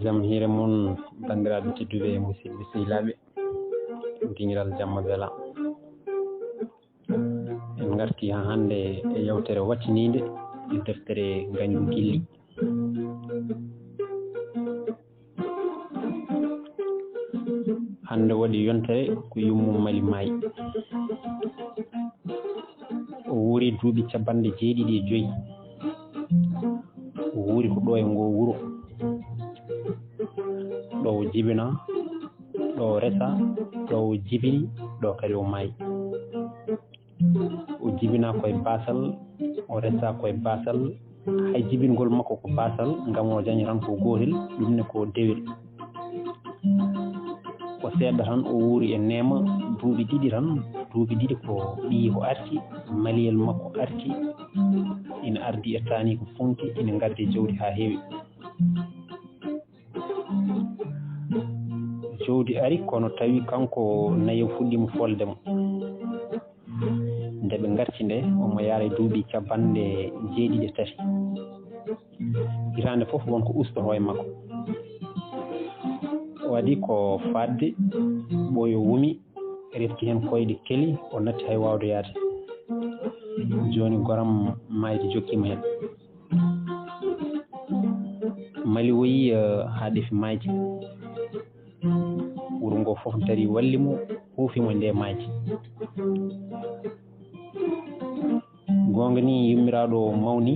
jam hiire mon bandiraɓe tedduɓe e musidɓe sehilaɓe dingiral jamma bela en garti ha hande e yewtere waccinide e deftere Ngañgu giɗli. hande waɗi yontere ko yummum Mali maayi o wuuri duuɓi capanɗe 75 o wuuri ko ɗo e ngo wuro ɗo o jibina ɗo o resa ɗo o jibini ɗo kadi o maayi o jibina koye basal o resa koye basal hay jibingol makko ko basal ngam o jañi tan ko gotel ɗumne ko dewel o seeɗa tan o wuuri e neema duuɓi ɗiɗi tan duuɓi ɗiɗi ko ɓii o arti maliyel makko arti ina ardi e taani ko funti ina ngaddi jawdi ha heewi jawdi ari kono tawi kanko nayo fuɗɗima foldemo nde ɓe garti nde omo yaara duuɓi capanɗe 73 hitande fof wonko ustoto e makko waɗi ko fadde ɓoyo wumi refti hen koyɗe keli o natti hay wawde yaade joni goram mayde jokkima hen Mali woyi ha ɗefi maaji wuro ngo fof dari wallimo huufimo nde maaji gonga ni yummiraɗo mawni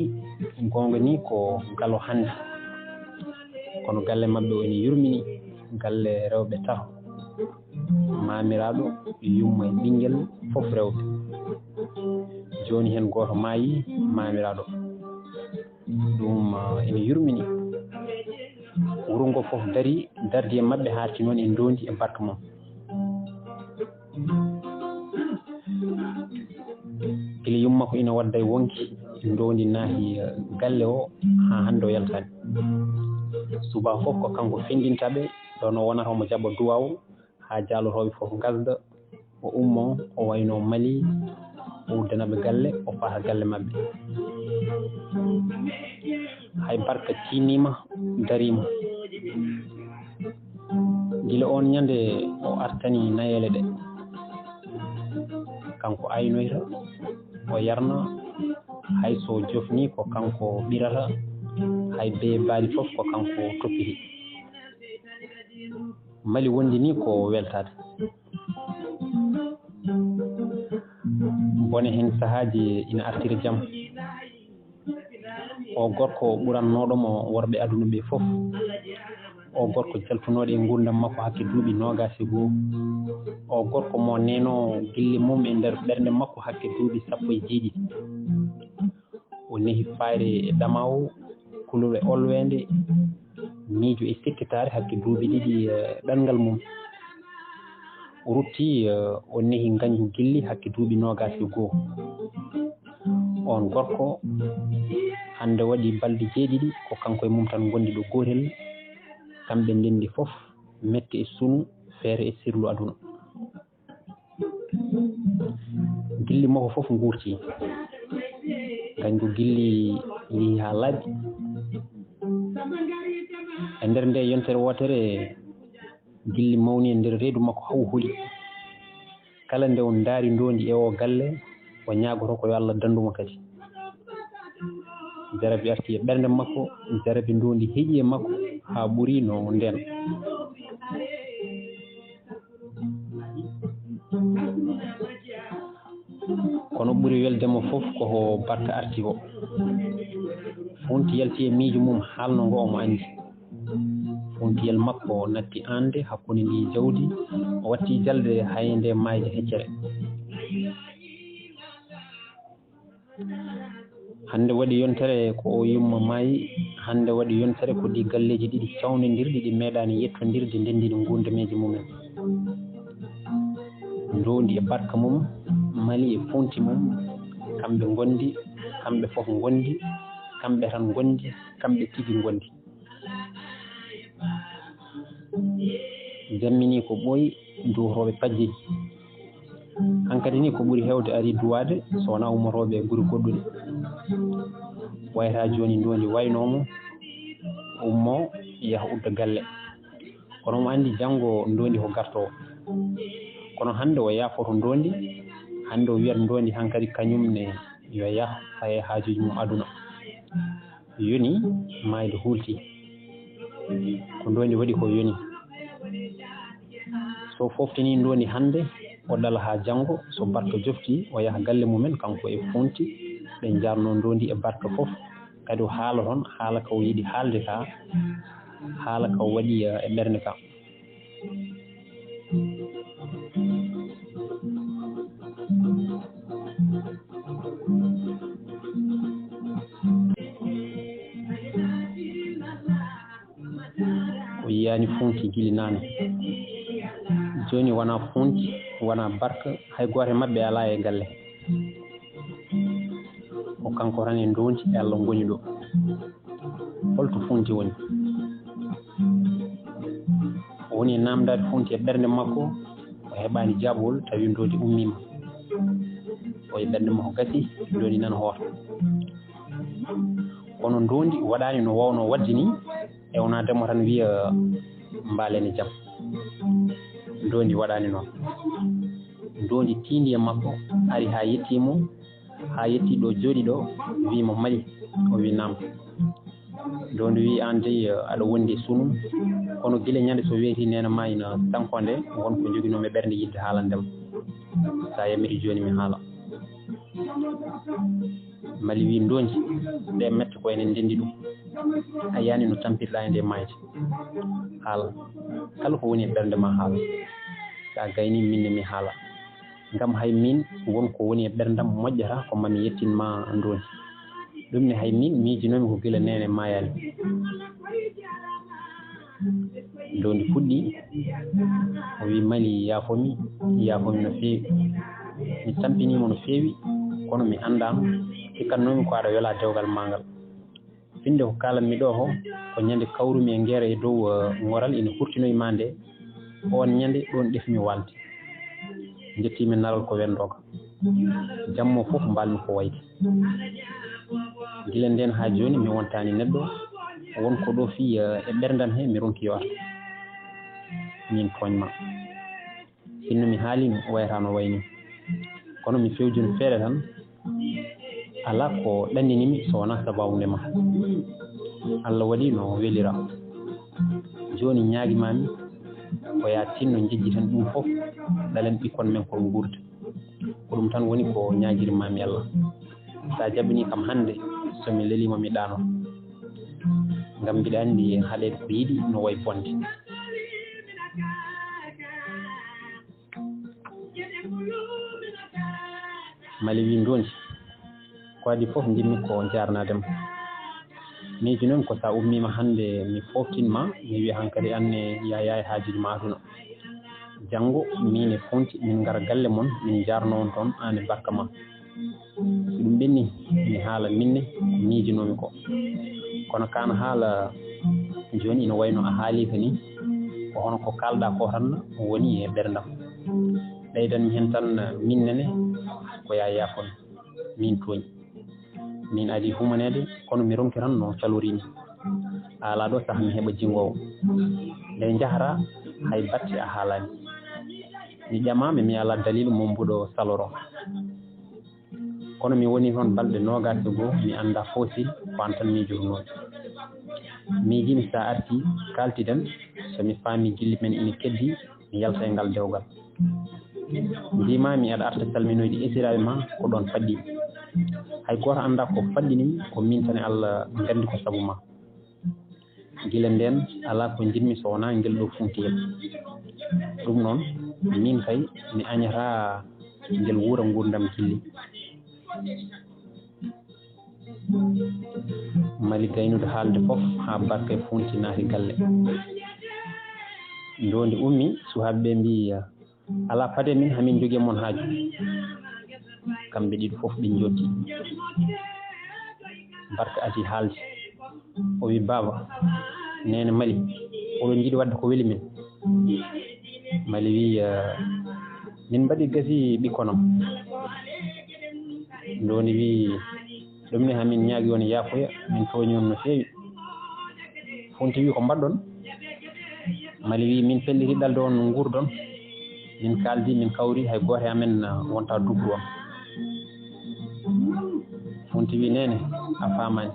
gonga ni ko ngalo hande kono galle mabɓe woni yurmini galle rewɓe tato mamiraɗo yumma e ɓinguel fof rewɓe joni hen goto maayi mamiraɗo ɗum ene yurmini wuro ngo fof dari dardi e mabɓe harti noon e dondi e barka mum gila yumma ko ina wadda e wonki dondi naahi galle o ha hande o yaltani suba fof ko kanko fendintaɓe ɗon o wonata omo jaɓa duwaw ha jalotoɓe fof gasda o ummo o wayno Mali o uddanaɓe galle o faata galle mabɓe hay barka tinima darima gila on ñande o artani nayele ɗe kanko aynoyta o yarna hay so jofni ko kanko ɓirata hay be baali fof ko kanko toppiti Mali wondi ni ko weltade bone hen sahaji ina artira jaam o gorko ɓurannoɗomo worɓe aduna ɓe fof o gorko jaltunoɗo e gurdam makko hakke duuɓi 21 o gorko mo neno gille mum e nder ɓernde makko hakke duuɓi 17 o nehi fayre e damaw kulol e olwende miijo e sekkitare hakke duuɓi ɗiɗi ɗanngal mum o rutti o nehi Ngañgu giɗli hakke duuɓi 21 on gorko hande waɗi balɗe 7 ko kanko e mum tan gondi ɗo gotel kamɓe ndendi fof mette e sunu feere e sirlu aduna gilli makko fof gurti Ngañgu giɗli yeehi ha laaɓi e nder nde yontere wotere gilli mawni e nder reedu makko haw holi kala nde on daari ndondi e o galle o ñaagoto ko yo Allah dandumo kadi jarabi arti e ɓernde makko jarabi ndondi heeƴi e makko ha ɓuuri no nden kono ɓuuri weldemo fof koko barka arti o funti yalti e miijo mum haalno ngo omo andi fontiyel makko natti ande hakkunde ndi jawdi o watti jalde hay nde mayde heccere hande waɗi yontere ko o yumma maayi hande waɗi yontere ko ɗi galleji ɗiɗi cawnodirɗi ɗi meeɗani yettodirde ndendini gundameji mumen ndondi e barka mum Mali e fonti mum kamɓe gondi kamɓe fof gondi kamɓe tan gondi kamɓe tigi gondi jammini ko ɓooyi duwotoɓe pajjeji hankkadi ni ko ɓuuri hewde ari duwade so wona ummotoɓe e guuri goɗɗuɗe wayata joni ndondi waynomo ummo yaha udda galle kono mo andi janngo ndondi ko garto kono hande o yaafoto ndondi hande o wiyata ndondi hankadi kañum ne yo yaha faye haajuji mum aduna yoni mayde hulti ko ndondi waɗi ko yoni so foftini ndondi hande o dala ha janngo so barka jofti o yaha galle mumen kanko e funti ɓe jarno ndondi e barka fof kadi o haala toon haala ko yiɗi haalde ka haala ko waɗi e ɓernde ka o yiyani funti gili nane joni wona funti wona barka hay goto e mabɓe ala e galle o kanko tan e ndondi e Allah goni ɗo holto funti woni o woni e namdade funti e ɓernde makko o heɓani jaɓol tawi ndondi ummima o e ɓernde makko gasi ndondi nan hoota kono ndondi waɗani no wawno wadde ni e wona demo tan wiya mbalen e jaam ndondi waɗani noon ndondi tindi e makko ari ha yettimo ha yetti ɗo jooɗi ɗo wimo mali o wi nam ndondi wi an dey aɗa wondi e sunum kono guila ñande so weeti nena ma ina sankonde wonko joginomi ɓernde yidde haalandema sa yamiri joni mi haala mali wi ndondi ɗe mette ko enen ndendi ɗum a yani no tampirɗa e nde mayde haala kala ko woni e ɓernde ma haala sa gayni minne mi haala ngam hay min wonko woni e ɓerdam moƴƴata ko mami yettinma ndondi ɗum ne hay min miijinomi ko gila nene mayani ndondi fuɗɗi o wi mali yaafomi no feewi mi tampinimo no feewi kono mi andano hikkannomi ko aɗa wela dewgal mangal finde ko kalanmi ɗo ko ñande kawrumi e ngeera e dow ngoral ina hurtinoyma nde on ñande ɗon ɗefmi walde jettimi naral ko wendoka jammo fof mbalmi ko wayde gila nden ha joni mi wontani neɗɗo wonko ɗo fi e ɓerdam he mi ronki yowata min toñma sinno mi haalino wayata no wayni kono mi fewjini feere tan ala ko ɗanninimi so wona sababu ma Allah waɗi no welira joni ñaaguimami ko ya tinno jejjiten ɗum fof ɗalen ɓikkon men ko gurda ko ɗum tan woni ko ñaaguirmami Allah sa jabini kam hande somi lelima mi ɗano ngam mbiɗa andi haɗede ko yiɗi no way bonde mali wi ndondi ko adi fof jimmi ko jarnadema miiji noon ko sa ummima hande mi foftinma mi wiya hankkadi anne yaaya e haajuji ma aduna janngo min e fonti min ngara galle mon min jarno on toon an e barka ma so ɗum ɓenni mi haala minne ko miijinomi ko kono kana haala joni ina wayno a haali ka ni ko hono ko kalɗa ko tan woni e ɓerdam ɓeydanmi hen tan minnene ko ya yaafon min tooñi min adi humanede kono mi ronki tan no calorini haala ɗo saaha mi heɓa jingowo nde jahata hay batte a haalani mi ƴamami mi ala dalilu mo mbuɗo saloro kono mi woni toon balɗe 22 mi anda fosil ko an tan miijotonoɗi miijimi sa arti kaltiden somi faami gilli men ina keddi mi yalta e ngal dewgal mbimami aɗa arta salminoyde esiraɓe ma ko ɗon faɗɗimi hay goto anda ko faɗɗinimi ko min tan Allah gandi ko sabu ma gila nden ala ko jinmi so wona ngel ɗo funtiyel ɗum noon min kay mi añata ngel wuura gurdam gilli mali gaynude haalde fof ha barka e funti naati galle ndondi ummi suhaɓeɓe mbi ala fade min hamin jogui mon haaju kamɓe ɗiɗo fof ɓe jotti barka ati haalde o wi baba nene mali oɗon jiiɗi wadde ko weeli min mali wi min mbaɗi gasi ɓikkonam ndoni wi ɗum ne hamin ñaagui on yaafoya min toñi on no feewi Funti wi ko mbaɗɗon mali wi min pelliti dalde on nguurdon min kaldi min kawri hay gooto amen wonta dugru on. Funti wi nene a famani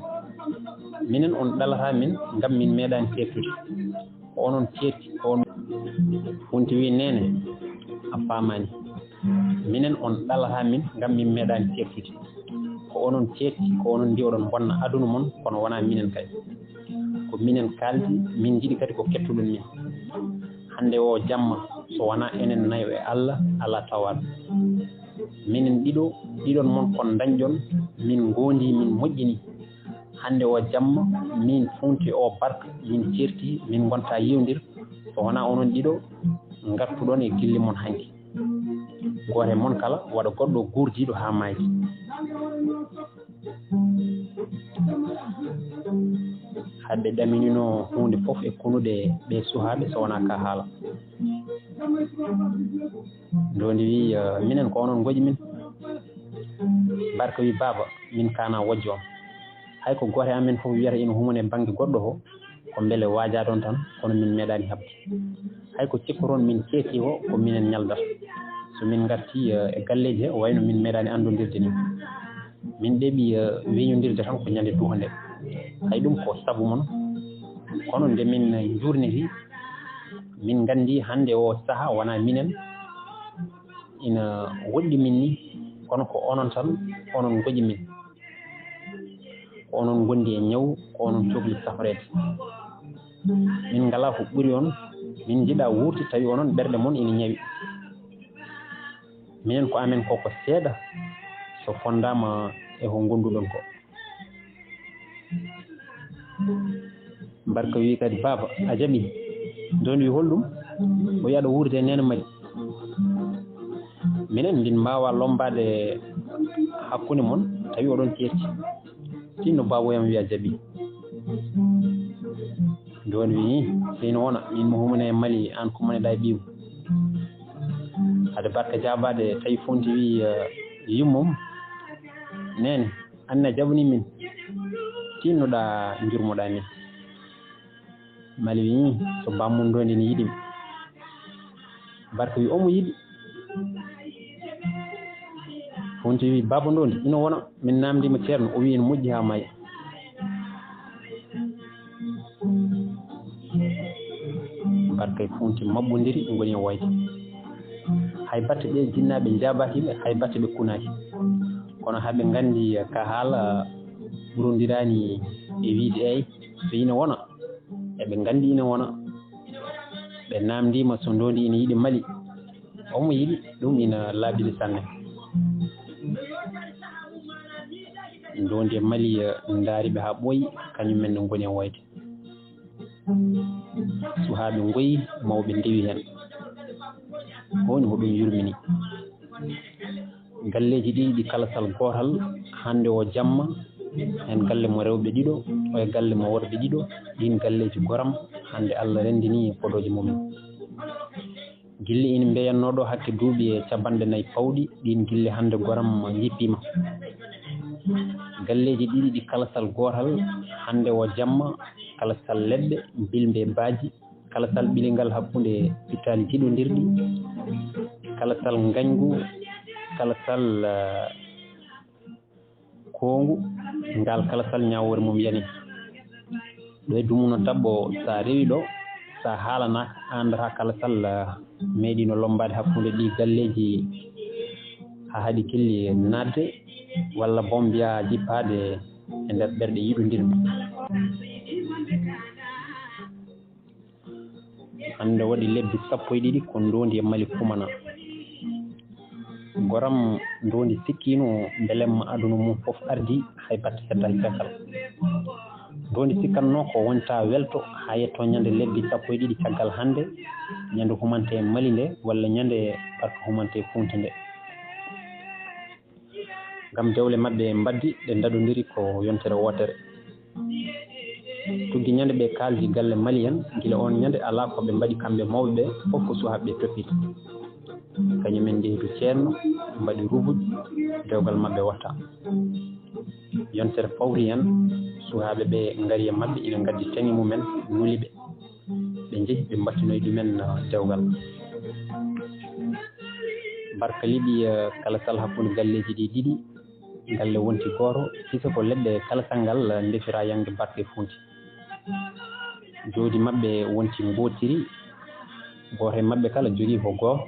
minen on ɗalata min ngam min meeɗani certude ko onon certi on. Funti wi nene a famani minen on ɗalata min ngam min meeɗani certude ko onon certi ko onon ndi oɗon bonna aduna mon kono wona minen kay ko minen kaldi min jiɗi kadi ko kettuɗon min hande o jamma so wona enen nayo e Allah ala tawaɗo minen ɗiɗon mon kon dañƴon min gondi min moƴƴini hande o jamma min Funti o barka min certi min gonta yewdir so wona onon ɗiɗo gartuɗon e gille mon hanki goto mon kala waɗa goɗɗo gurdiɗo ha maydi. Hadde ɗaminino hunde fof e kunuɗe ɓe suhaɓe so wona ka haala ndondi wi minen ko onon goƴi min barka wi baba min kana wojjo on hay ko goto amen fof wiyata ina humane banggue goɗɗo ko beele wajadon tan kono min meeɗani habde hay ko cikkoton min ceeti ko minen ñaldata so min garti e galleji he wayno min meeɗani andodirde ni min ɗeeɓi weñodirde tan ko ñande duhande hay ɗum ko sabu mon kono nde min jurniti min gandi hande o saaha wona minen ina woɗɗi min ni kono ko onon tan onon goƴi min ko onon gondi e ñaw ko onon cohli safrede min ngala ko ɓuuri on min jiɗa wurti tawi onon ɓerɗe mon ina ñawi minen ko amen koko seeɗa so fondama e ko gonduɗon ko. Barka wi kadi baba a jaɓi joni wi holɗum o wiya aɗa wurde e nene mari minen min mbawa lombade hakkude mon tawi oɗon certi tinno baboyam wiya jaɓi joni wi sino wona min mo humane mali an ko moneɗa e ɓiimu hade barka jabade tawi Funti wi yummum nene anne jaɓani min tinnoɗa jurmoɗa min mali wi so bammum ɗo ndeni yiɗimi barka wi omo yiɗi Funti wi baba ndondi ina wona min namdima ceerno o wi ene moƴƴi ha maayi barka Funti mabbodiri ɓe goni e wayde hay batte ɓe jinnaɓe jabatiɓe hay batte ɓe kunaki kono haɓe gandi ka haala ɓurodirani e wiide eyyi so ina wona eɓe gandi ina wona ɓe namdima so ndondi ina yiiɗi mali omo yiɗi ɗum ina laaɓiɗi sanne ndondi e mali daariɓe ha ɓooyi kañumen ne goni e wayde suhaɓe goyi mawɓe ndewi hen woni ko ɗum yurmini galleji ɗi kala sal gotal hande o jamma hen galle mo rewɓe ɗiɗo o e galle mo worɓe ɗiɗo ɗin galleji goram hande Allah rendini koɗoji mumen gille ina mbeyannoɗo hakke duuɓi e capanɗe 4 pawɗi ɗin gille hande goram jippima galleji ɗiɗi ɗi kala sal gotal hande o jamma kala sal leɗɗe bilbe baaji kala sal ɓilingal hakkude pitali jiɗodirɗi kala sal ngañgu kala sal kongu ngal kala sal ñawore mum yani ɗo e dumuno dabɓo sa rewi ɗo sa haalana andata kala sal meeɗino lombade hakkude ɗi galleji ha haɗi kelli nadde walla bon mbiya jippade e nder ɓerɗe yiɗodirɓe hande waɗi lebbi 12 ko ndondi e Mali Kumana goram ndondi sikkino belemma aduna mum fof ardi hay batte heddaki caggal ndondi sikkanno ko wonta welto ha yetto ñande lebbi 12 caggal hande ñande humante Mali nde walla ñande barka humante Funti nde gam dewle mabɓe mbaddi ɗe daɗodiri ko yontere wotere tuggi ñande ɓe kaldi galle Mali en gila on ñande ala ko ɓe mbaɗi kamɓe mawɓe ɓe fof ko suhaɓe toppiti kañumen njehi to ceerno mbaɗi rubuji dewgal mabɓe watta yontere fawri hen suhaaɓe ɓe ngari e maɓɓe ina ngaddi taŋi mumen nuli ɓe ɓe njehi ɓe mbattinoyi ɗumen dewgal barka liɓi kala sal hakkunde galleji ɗi ɗiɗi galle wonti goto hisa ko leɗɗe kala sangal ndefira yangde barke funti joodi maɓɓe wonti mbotiri goto e maɓɓe kala jogii ko goto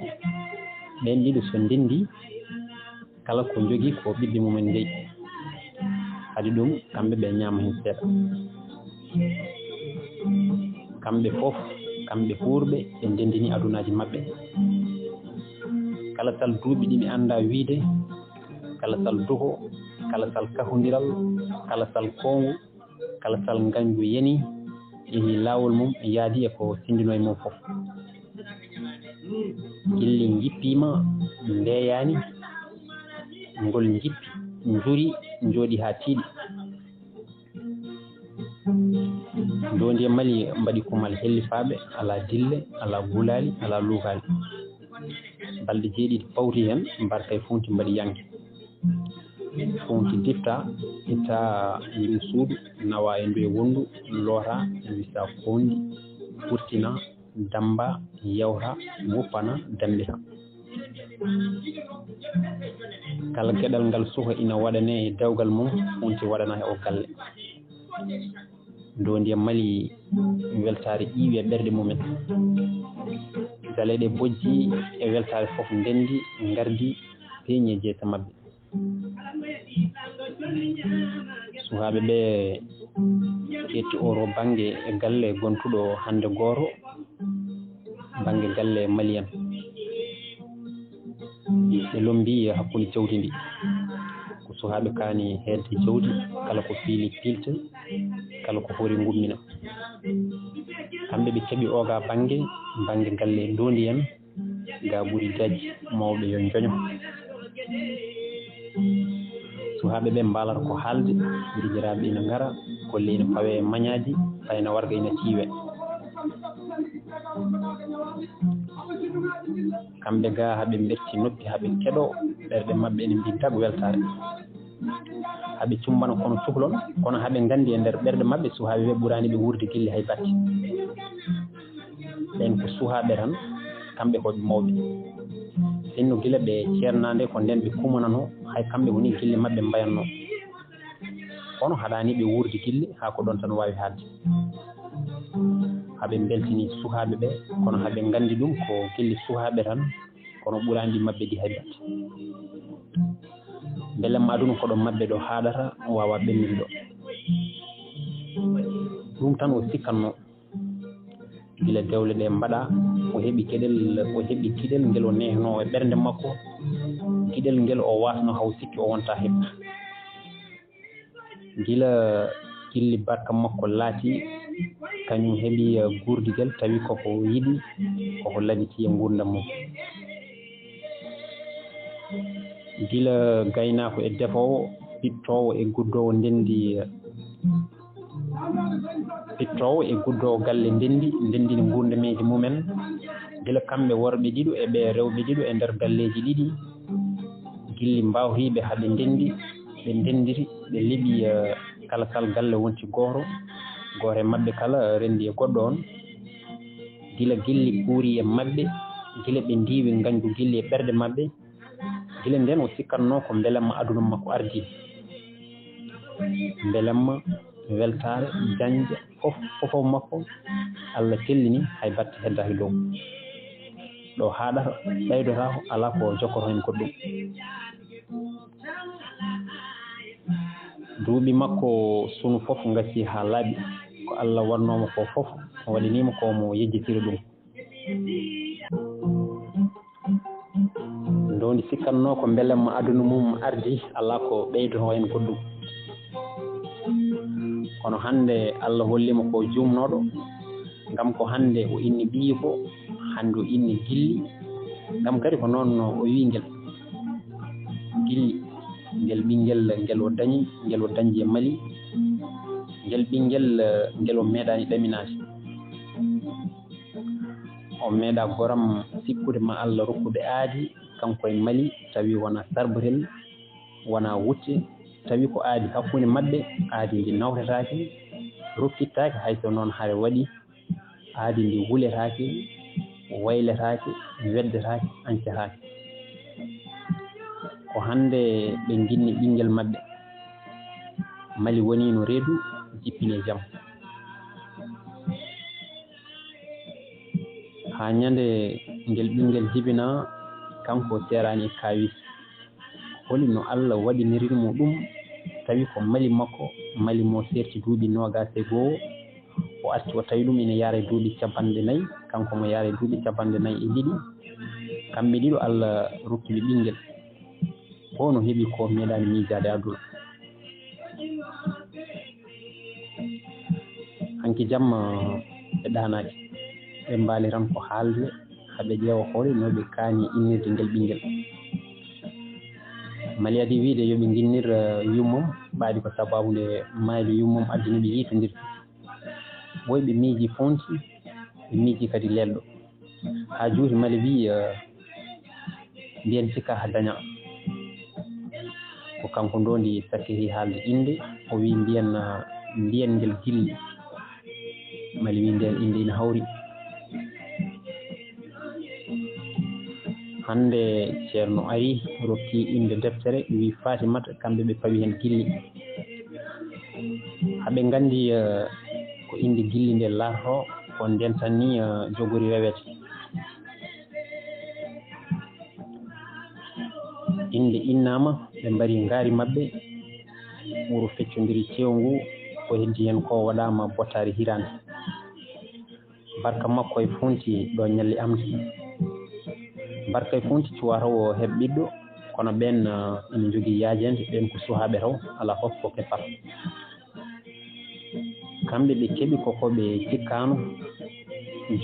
ɓen ɗiɗo so ndendi kala ko jogii ko ɓiɓɓe mumen ndeyi kadi ɗum kamɓe ɓe ñaama hen seeɗa kamɓe fof kamɓe huurɓe ɓe ndendini adunaji maɓɓe kala sal duuɓi ɗi mi annda wiide kala sal duho kala sal kahodiral kala sal kongu kala sal ngañgu yeni yehi laawol mum yaadi e ko sindino e mum fof gilli jippima ndeyani ngol jippi njuri jooɗi ha tiiɗi dondi e mali mbaɗi kumal hellifaɓe ala dille ala gulali ala luukali balɗe jeeɗiɗi pawti hen mbarka e funti mbaɗi yanke funti difta itta ndu suudu nawa e ndu e wondu loota wisa fondi furtina damba yawta wuppana dambita kala geɗal ngal suka ina waɗane e dewgal mum funti waɗana e o galle dondi e mali weltare ƴiwi e ɓerɗe mumen galeɗe bojji e weltare fof ndendi gardi peeñi e jeeta mabɓe sukaɓe ɓe ƴetti oro banggue e galle gontuɗo hande goto banggue galle maliyen ɓe lombi hakkude jawdi ndi ko sukaɓe kaani hedde jawdi kala ko fiili pilta kala ko hoori gummina kamɓe ɓe keeɓi oga banggue galle ndondi en ga ɓuuri daji mawɓe yo joño sukaɓe ɓe mbalata ko haalde jirjiraɓe ina gara golle ina pawe mañaji fayna warga ina tiiwe kamɓe ga haɓe berti noppi haɓe keɗo ɓerɗe mabɓe ene mbi dag weltare haɓe cumbana kono cuhlon kono haɓe gandi e nder ɓerɗe mabɓe sukaɓe ɓe ɓurani ɓe wurde gille hay batti ɓen ko sukaɓe tan kamɓe koɓe mawɓe sinno gila ɓe ceernade ko nden ɓe kumanano hay kamɓe woni gille mabɓe mbayanno kono haɗani ɓe wurde gille ha ko ɗon tan wawi haalde haɓe beltini sukaɓe ɓe kono haɓe gandi ɗum ko gille sukaɓe tan kono ɓurandi mabɓe ɗi hay batte belemma aduna koɗo mabɓe ɗo haɗata wawa ɓennude ɗo ɗum tan o sikkanno gila dewle ɗe mbaɗa o heeɓi gueɗel ngel o nehno e ɓernde makko guiɗel ngel o wasno haw sikki o wonta heɓta gila gilli barka makko laati kañum heeɓi gurdigel tawi koko yiɗi koko labiti e gurdam mum gila gaynako e defowo pittowo e guddowo ndendi pittowo e guddowo galle ndendini gurdameji mumen gila kamɓe worɓe ɗiɗo e ɓe rewɓe ɗiɗo e nder galleji ɗiɗi gilli mbawriɓe haɓe ndendi ɓe ndendiri ɓe leeɓi kala sal galle wonti goto e mabɓe kala rendi e goɗɗo on gila gilli ɓuuri e mabɓe gila ɓe ndiwi ngañgu gilli e ɓerɗe mabɓe gila nden o sikkanno ko belemma aduna makko ardi belemma weltare janja fofof makko Allah tellini hay batte heddaki dow ɗo haɗata ɓeydota ala ko jokkoto hen goɗɗum duuɓi makko sunu fof gasi ha laaɓi ko Allah wannoma ko fof waɗanima komo yejjitiri ɗum ndondi sikkanno ko belemma aduna mum ardi ala ko ɓeydoto hen goɗɗum kono hande Allah hollimo ko jumnoɗo ngam ko hande o inni ɓiyi ko hande o inni gilli ngam kadi ko noon o wi ngel gilli ngel ɓinguel ngel o dañi e Mali ngel ɓinguel ngel o meeɗani ɗaminade o meeɗa goram sikkude ma Allah rokkuɓe aadi kanko e Mali tawi wona sarbatel wona wutte tawi ko aadi hakkunde maɓɓe aadi ndi nawtetaake rokkittaake hayso noon hare waɗi aadi ndi wuletaake wayletaake weddetaake ancetaake ko hannde ɓe ginni ɓinngel maɓɓe mali woni no reedu jippine jam haa ñande ngel ɓinngel jibina kanko seeraani e kaawis holi no Allah waɗinirirmo ɗum tawi ko mali makko mali mo seerti duuɓi 21 o arti o tawi ɗum ina yaara duuɓi 54 kanko mo yaara duuɓi 42 kamɓe ɗiɗo Allah rokkiɓe ɓinngel o no heɓi ko meeɗaani miijaade aduna hanki jamma ɓe ɗaanaaki ɓe mbaali tan ko haalde haɓe ƴeewa hoore no ɓe kaani innirde ngel ɓinngel mali adi wiide yo ɓe ginnir yummum ɓaadi ko sababu nde maayde yummum addini ɓe yiitondirde woy ɓe miiji fonti ɓe miiji kadi lelɗo haa juuti mali wii mbiyen sikka ha daña ko kanko ndondi sakkiri haalde inde o wi mbiyen ngel giɗli mali wi nden inde ina hawri hannde ceerno ari rokki inde deftere wi Fatimata kamɓe ɓe pawi hen giɗli haɓe nganndi ko inde giɗli nde laatoto ko nden tan ni jogori rewete inde innama ɓe mbari ngaari maɓɓe wuro feccodiri tew ngu ko heddi hen ko waɗama bottari hirande barka makko e funti ɗo ñalli amde barka e funti cuwa taw o heɓ ɓiɗɗo kono ɓen ina jogii yaajede ɓen ko suhaaɓe taw ala fof ko kefat kamɓe ɓe keɓi kokoɓe cikkano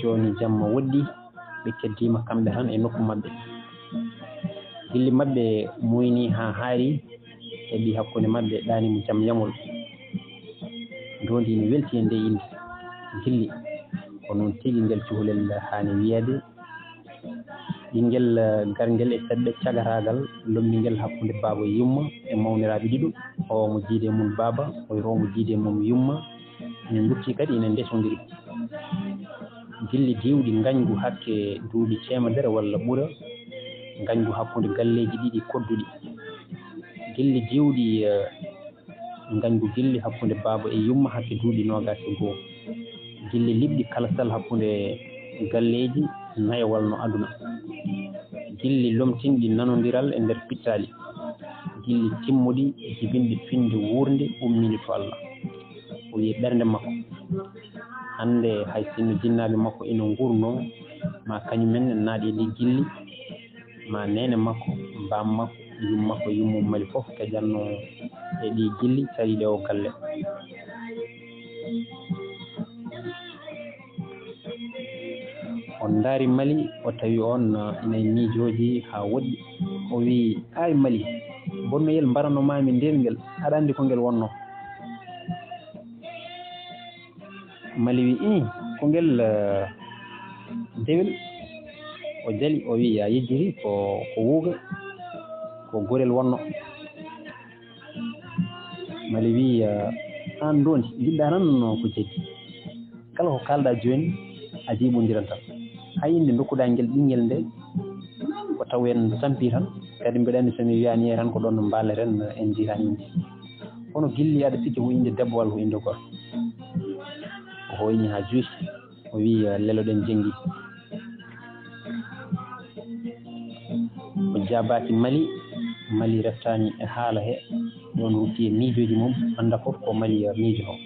joni jamma woɗɗi ɓe keddima kamɓe tan e nokku maɓɓe gilli maɓɓe muyni ha haari heɓi hakkunde maɓɓe ɗanimo jaam yamol dondi ne welti e nde inde gilli ko noon tigi ngel cuhlel haani wiyede ɓinngel garngel e seɗɗe cagatagal lommingel hakkunde baaba e yumma e mawniraaɓe ɗiɗo o mo jiide mum baaba o mo jiide mum yumma ene dutti kadi ene ndesodiri gilli diwɗi ngañgu hakke duuɓi 100 walla ɓura ngañgu hakkunde galleeji ɗiɗi kodduɗi gilli diwɗi ngañgu gilli hakkunde baaba e yumma hakke duuɓi 21 gilli liɓɗi kalasal hakkunde galleeji nayowal no aduna gilli lomtinɗi nanodiral e nder pittali gilli timmuɗi jibinɗi finde wurde ummini to Allah o wi ɓernde makko hande hay sinno jinnaɓe makko ina gurno ma kañumen naaɗi e ɗi gilli ma nene makko mbam makko yum makko yummum mali fof keƴanno e ɗi gilli sariɗe o galle on ndaari mali o tawi on ina miijoji ha woɗɗi o wi ay mali bonnoyel mbarannomami nder ngel aɗa andi ko ngel wonno mali wi ko ngel dewel o jali o wi ya yejjiri ko wuuga ko gorel wonno mali wi an ndondi jiɗɗa tan ko jeddi kala ko kalɗa joni a jiɓodiran tan hay inde dokkuɗa ngel ɓinguel nde ko taw en tampi tan kadi mbiɗa andi somi wiyani tan ko ɗon no mballeten en jiitani inde kono gilli aɗa sikki ko inde debbo walla ko inde gorko o hoyni ha juuti o wi leloɗen jenggi o jabaki mali reftani e haala he ɗon rutti e miijoji mum anda fof ko mali miijo o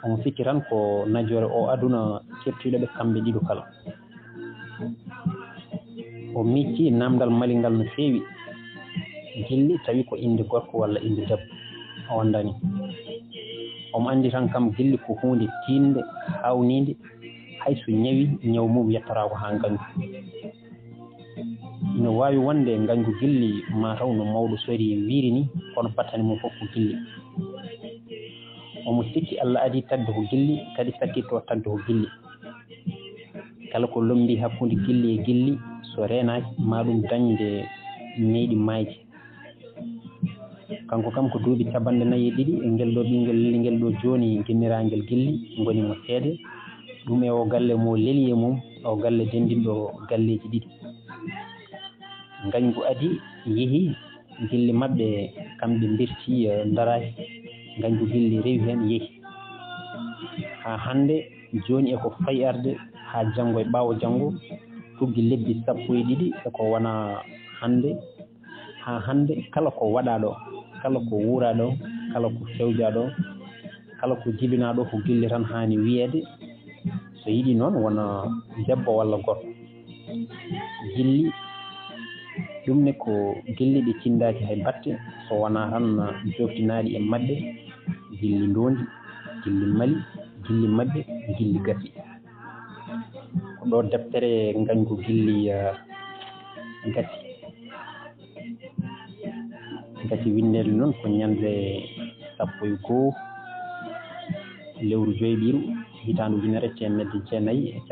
omo sikki tan ko najore o aduna kettiɗoɓe kamɓe ɗiɗo kala o micci namdal mali ngal no feewi gilli tawi ko inde gorko walla inde debbo o wandani omo andi tan kam gilli ko hunde tinde hawnide hayso ñawi ñaw mum yettorako ha ngañgu ina wawi wonde ngañgu gilli mataw no mawɗo sori wiiri ni kono battane mum fof ko gilli omo sikki Allah adi tagde ko gilli kadi sakkitto tagde ko gilli kala ko lombi hakkude gilli e gilli so renaki ma ɗum dañde meyɗi mayde kanko kam ko duuɓi capanɗe 4 e ngel ɗo ɓinngel ngel ɗo jooni ginniraangel gilli ngoni mo seede ɗum e o galle mo leli e mum o galle denndinɗo galleeji ɗiɗi ngañgu adi yehi gilli maɓɓe kamɓe mbirti daraaki ngañgu gilli rewi heen yehi haa hannde jooni eko fayi arde haa janngo e ɓaawo janngo tuggi lebbi 12 eko wona hannde haa hannde kala ko waɗaa ɗo kala ko wuuraa ɗo kala ko fewjaa ɗo kala ko jibinaa ɗo ko gilli tan haani wiyeede so yiɗi noon wona debbo walla gorko gilli ɗum ne ko gilli ɗi cindaaki hay batte so wonaa tan joftinaaɗi e maɓɓe gilli ndoondi gilli mali gilli maɓɓe gilli gasi ko ɗo deftere ngañgu gilli gasi winndede noon ko ñannde 11 lewru joyɓiru hitaande 1997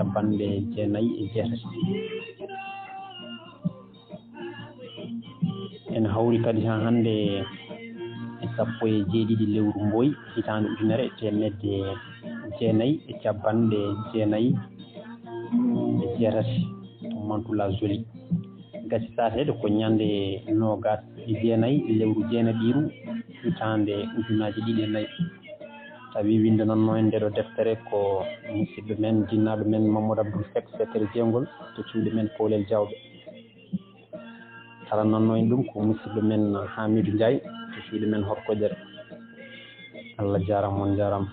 en hawri kadi haa hannde e 17 lewru mboyi hitaande 1998 Mantula Joli gasi saateede ko ñannde 29 lewru jeenaɓiru hitaande 2004 tawi winde noon no nde ɗo deftere ko musidɗo men jinnaaɗo men Mamadou Abdul Sek secrétaire jeygol to cuuɗi men Poolel Diawɓe kala nonno en ɗum ko musidɗo men Haamiidu Njaay to cuuɗi men Horkoƴere Allah jaarama on jaarama